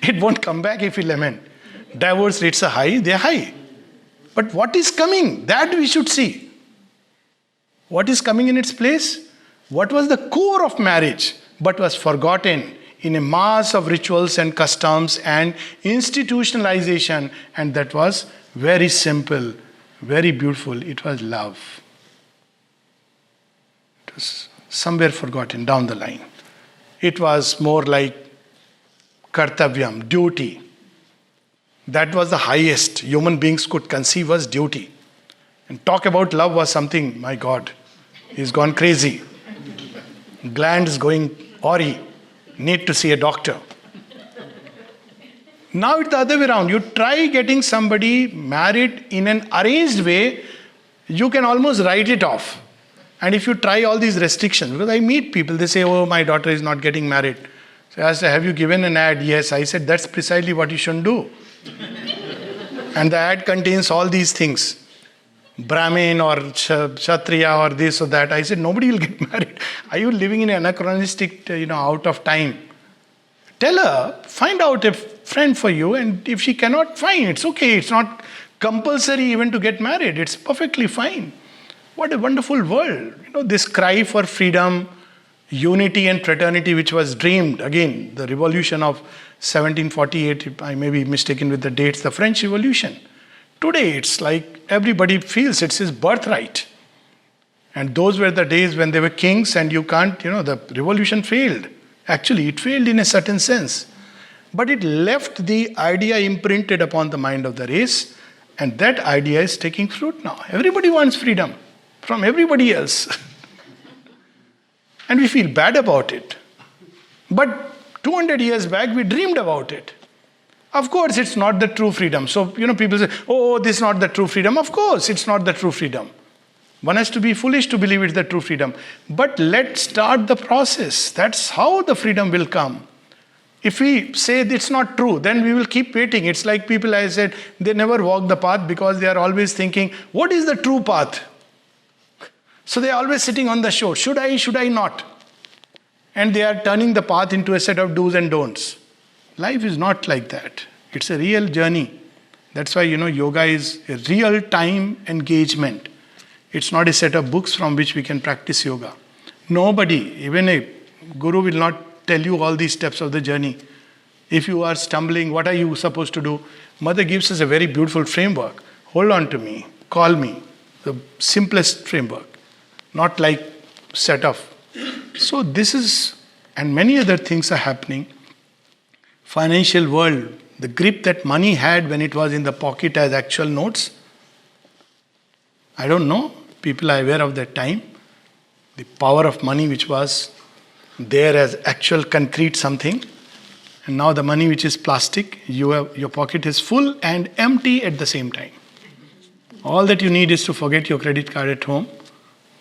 It won't come back if we lament. Divorce rates are high, they are high. But what is coming? That we should see. What is coming in its place? What was the core of marriage, but was forgotten in a mass of rituals and customs and institutionalization, and that was very simple, very beautiful. It was love. It was somewhere forgotten down the line. It was more like kartavyam, duty. That was the highest human beings could conceive was duty. And talk about love was something, my God, he's gone crazy. Glands going awry. Need to see a doctor. Now it's the other way around. You try getting somebody married in an arranged way, you can almost write it off. And if you try all these restrictions, because I meet people, they say, oh, my daughter is not getting married. So I said, have you given an ad? Yes. I said, that's precisely what you shouldn't do. And the ad contains all these things. Brahmin or Kshatriya or this or that. I said, nobody will get married. Are you living in an anachronistic, out of time? Tell her, find out a friend for you, and if she cannot, fine, it's okay. It's not compulsory even to get married. It's perfectly fine. What a wonderful world. This cry for freedom, unity and fraternity which was dreamed, again, the revolution of 1748, I may be mistaken with the dates, the French Revolution. Today it's like everybody feels it's his birthright. And those were the days when they were kings and you can't, the revolution failed. Actually, it failed in a certain sense. But it left the idea imprinted upon the mind of the race, and that idea is taking fruit now. Everybody wants freedom from everybody else. And we feel bad about it. But 200 years back, we dreamed about it. Of course, it's not the true freedom. So, people say, oh, this is not the true freedom. Of course, it's not the true freedom. One has to be foolish to believe it's the true freedom. But let's start the process. That's how the freedom will come. If we say it's not true, then we will keep waiting. It's like people, I said, they never walk the path because they are always thinking, what is the true path? So they are always sitting on the shore. Should I not? And they are turning the path into a set of do's and don'ts. Life is not like that. It's a real journey. That's why, yoga is a real time engagement. It's not a set of books from which we can practice yoga. Nobody, even a guru, will not tell you all these steps of the journey. If you are stumbling, what are you supposed to do? Mother gives us a very beautiful framework. Hold on to me, call me. The simplest framework. Not like set of. So this is, and many other things are happening. Financial world, the grip that money had when it was in the pocket as actual notes. I don't know. People are aware of that time. The power of money which was there as actual concrete something. And now the money which is plastic, your pocket is full and empty at the same time. All that you need is to forget your credit card at home.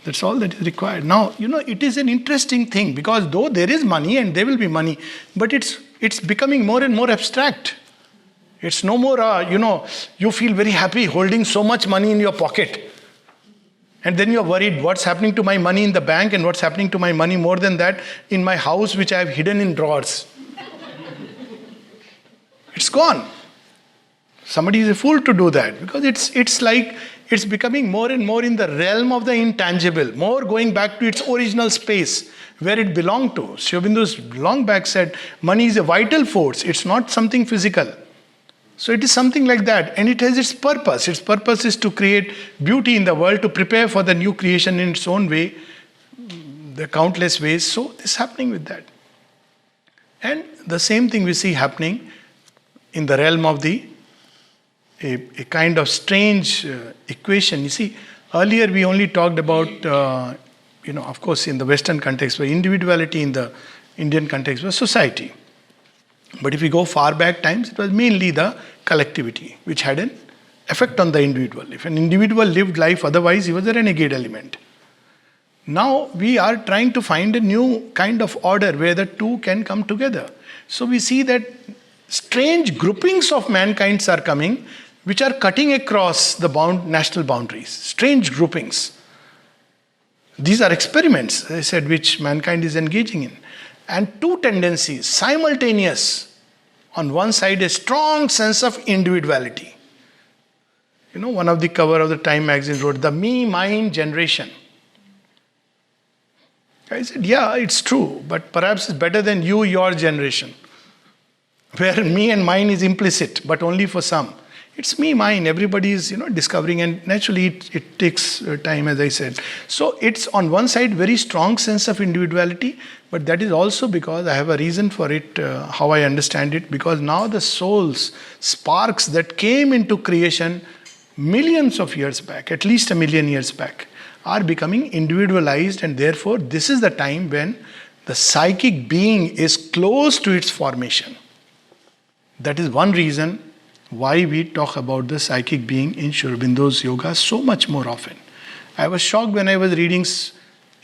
That's all that is required. Now, it is an interesting thing because though there is money and there will be money, but it's becoming more and more abstract. It's no more, you feel very happy holding so much money in your pocket. And then you're worried, what's happening to my money in the bank and what's happening to my money more than that in my house which I have hidden in drawers. It's gone. Somebody is a fool to do that because it's like it's becoming more and more in the realm of the intangible, more going back to its original space where it belonged to. Sri Aurobindo's long back said, money is a vital force, it's not something physical. So it is something like that, and it has its purpose. Its purpose is to create beauty in the world, to prepare for the new creation in its own way, the countless ways. So this is happening with that. And the same thing we see happening in the realm of a kind of strange equation. You see, earlier we only talked about, of course in the Western context, where individuality, in the Indian context was society. But if we go far back times, it was mainly the collectivity, which had an effect on the individual. If an individual lived life otherwise, he was a renegade element. Now we are trying to find a new kind of order where the two can come together. So we see that strange groupings of mankind are coming, which are cutting across the national boundaries. Strange groupings. These are experiments, as I said, which mankind is engaging in. And two tendencies, simultaneous. On one side, a strong sense of individuality. One of the cover of the Time magazine wrote, the me, mine generation. I said, yeah, it's true, but perhaps it's better than you, your generation. Where me and mine is implicit, but only for some. It's me, mine. Everybody is, discovering, and naturally it takes time, as I said. So it's on one side very strong sense of individuality, but that is also because I have a reason for it, how I understand it, because now the souls, sparks that came into creation millions of years back, at least 1 million years back, are becoming individualized, and therefore this is the time when the psychic being is close to its formation. That is one reason why we talk about the psychic being in Sri Aurobindo's yoga so much more often. I was shocked when I was reading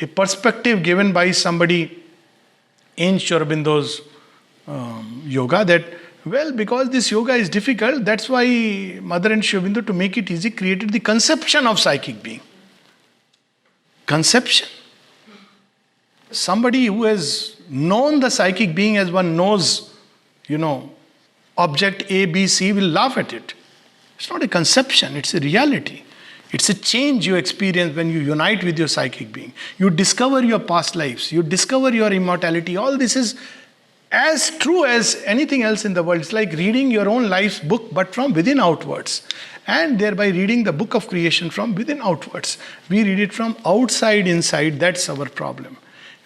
a perspective given by somebody in Sri Aurobindo's yoga that, because this yoga is difficult, that's why Mother and Sri Aurobindo, to make it easy, created the conception of psychic being. Conception. Somebody who has known the psychic being as one knows, object A, B, C will laugh at it. It's not a conception, it's a reality. It's a change you experience when you unite with your psychic being. You discover your past lives, you discover your immortality. All this is as true as anything else in the world. It's like reading your own life's book, but from within outwards. And thereby reading the book of creation from within outwards. We read it from outside inside, that's our problem.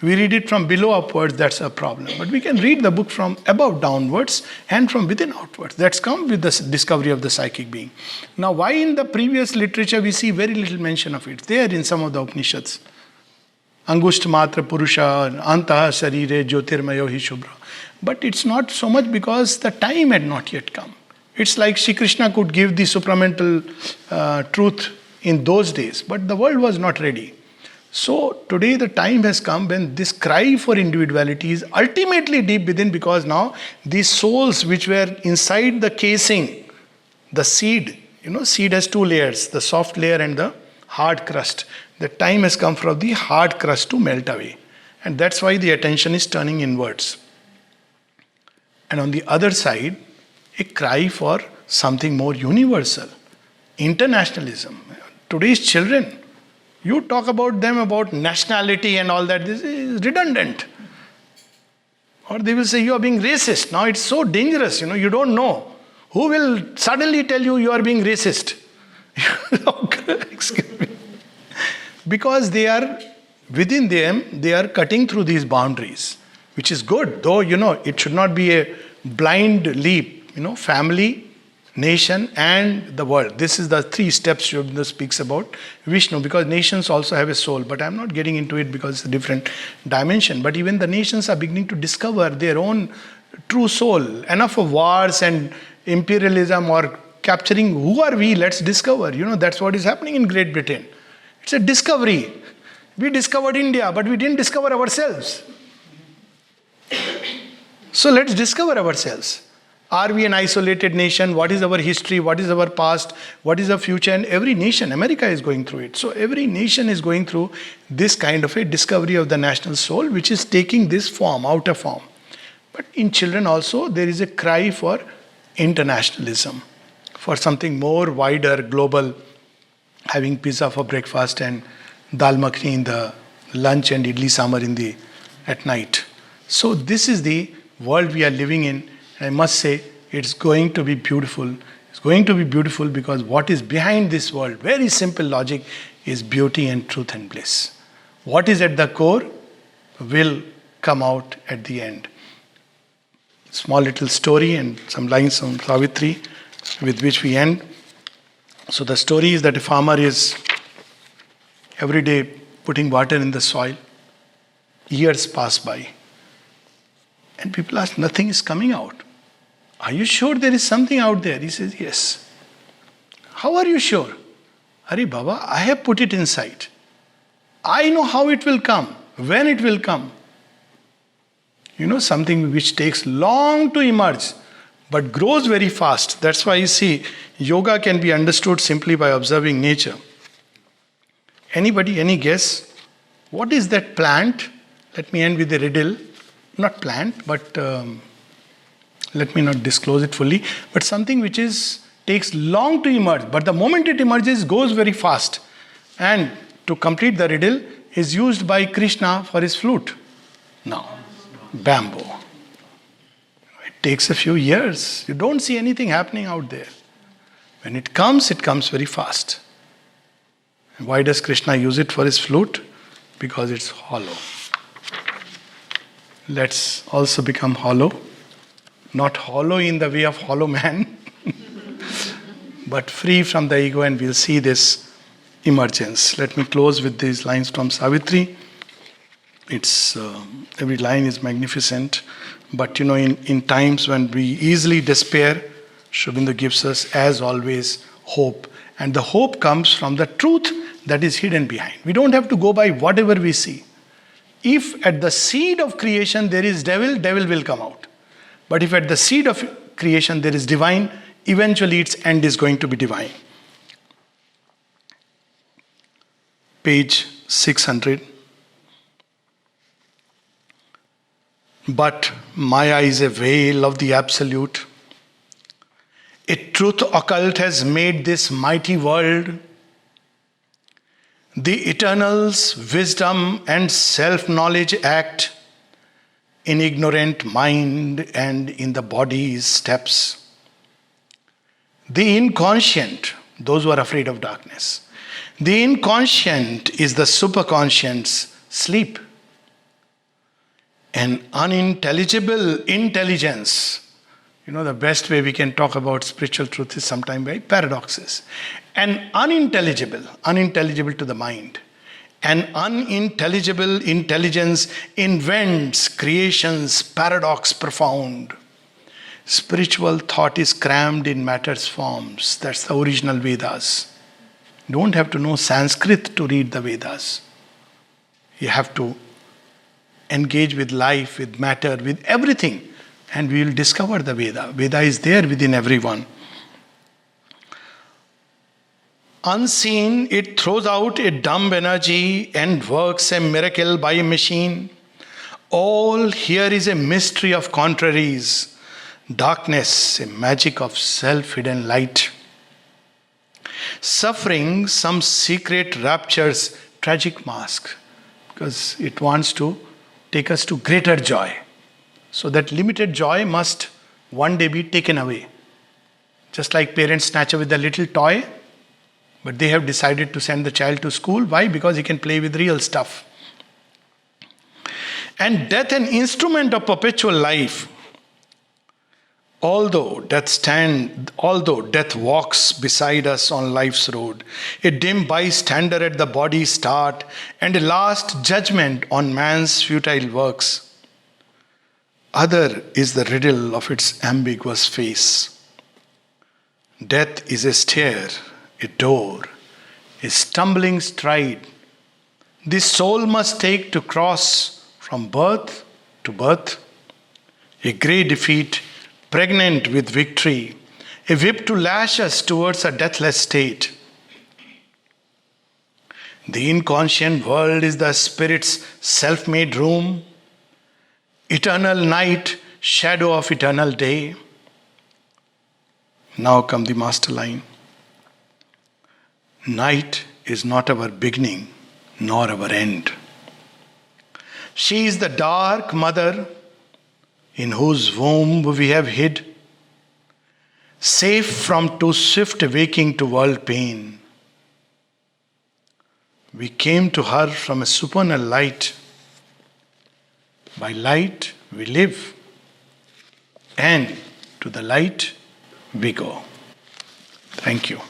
We read it from below upwards, that's a problem. But we can read the book from above downwards and from within outwards. That's come with the discovery of the psychic being. Now, why in the previous literature we see very little mention of it? There in some of the Upanishads. Angusht matra purusha, antaha sharire jyotirmayo hi shubhra. But it's not so much because the time had not yet come. It's like Shri Krishna could give the supramental truth in those days, but the world was not ready. So today the time has come when this cry for individuality is ultimately deep within, because now these souls which were inside the casing, the seed, seed has two layers, the soft layer and the hard crust. The time has come for the hard crust to melt away. And that's why the attention is turning inwards. And on the other side, a cry for something more universal. Internationalism. Today's children, you talk about them about nationality and all that, this is redundant. Or they will say you are being racist. Now it's so dangerous, you don't know. Who will suddenly tell you you are being racist? Excuse me. Because they are, within them, they are cutting through these boundaries, which is good, though, it should not be a blind leap. Family, nation and the world. This is the 3 steps Sri Aurobindo speaks about Vishnu, because nations also have a soul, but I'm not getting into it because it's a different dimension. But even the nations are beginning to discover their own true soul. Enough of wars and imperialism or capturing who are we, let's discover. That's what is happening in Great Britain. It's a discovery. We discovered India, but we didn't discover ourselves. So let's discover ourselves. Are we an isolated nation? What is our history? What is our past? What is our future? And every nation, America is going through it. So every nation is going through this kind of a discovery of the national soul, which is taking this form, outer form. But in children also, there is a cry for internationalism, for something more wider, global, having pizza for breakfast and dal makhni in the lunch and idli sambar at night. So this is the world we are living in. I must say, it's going to be beautiful. It's going to be beautiful because what is behind this world, very simple logic, is beauty and truth and bliss. What is at the core will come out at the end. Small little story and some lines from Savitri with which we end. So the story is that a farmer is every day putting water in the soil. Years pass by. And people ask, nothing is coming out. Are you sure there is something out there? He says, yes. How are you sure? Hari Baba, I have put it inside. I know how it will come, when it will come. Something which takes long to emerge, but grows very fast. That's why you see, yoga can be understood simply by observing nature. Anybody, any guess? What is that plant? Let me end with a riddle. Not plant, but let me not disclose it fully. But something which takes long to emerge, but the moment it emerges, goes very fast. And to complete the riddle, is used by Krishna for his flute. No, bamboo. It takes a few years. You don't see anything happening out there. When it comes very fast. And why does Krishna use it for his flute? Because it's hollow. Let's also become hollow. Not hollow in the way of hollow man, but free from the ego, and we'll see this emergence. Let me close with these lines from Savitri. It's every line is magnificent, but in times when we easily despair, Sri Aurobindo gives us, as always, hope. And the hope comes from the truth that is hidden behind. We don't have to go by whatever we see. If at the seed of creation there is devil, devil will come out. But if at the seed of creation there is divine, eventually its end is going to be divine. Page 600. But Maya is a veil of the absolute. A truth occult has made this mighty world. The Eternal's wisdom and self-knowledge act in ignorant mind and in the body's steps. The inconscient, those who are afraid of darkness, the inconscient is the superconscient's sleep. An unintelligible intelligence. The best way we can talk about spiritual truth is sometimes by paradoxes. An unintelligible to the mind. An unintelligible intelligence invents creations, paradox profound. Spiritual thought is crammed in matter's forms. That's the original Vedas. You don't have to know Sanskrit to read the Vedas. You have to engage with life, with matter, with everything, and we will discover the Veda. Veda is there within everyone. Unseen, it throws out a dumb energy and works a miracle by a machine. All here is a mystery of contraries. Darkness, a magic of self-hidden light. Suffering, some secret rapture's tragic mask, because it wants to take us to greater joy. So that limited joy must one day be taken away. Just like parents snatch away the little toy, but they have decided to send the child to school. Why? Because he can play with real stuff. And death, an instrument of perpetual life. Although death walks beside us on life's road, a dim bystander at the body's start, and a last judgment on man's futile works. Other is the riddle of its ambiguous face. Death is a stair, a door, a stumbling stride. This soul must take to cross from birth to birth, a grey defeat pregnant with victory, a whip to lash us towards a deathless state. The inconscient world is the spirit's self-made room, eternal night, shadow of eternal day. Now come the master line. Night is not our beginning, nor our end. She is the dark mother in whose womb we have hid, safe from too swift waking to world pain. We came to her from a supernal light. By light we live, and to the light we go. Thank you.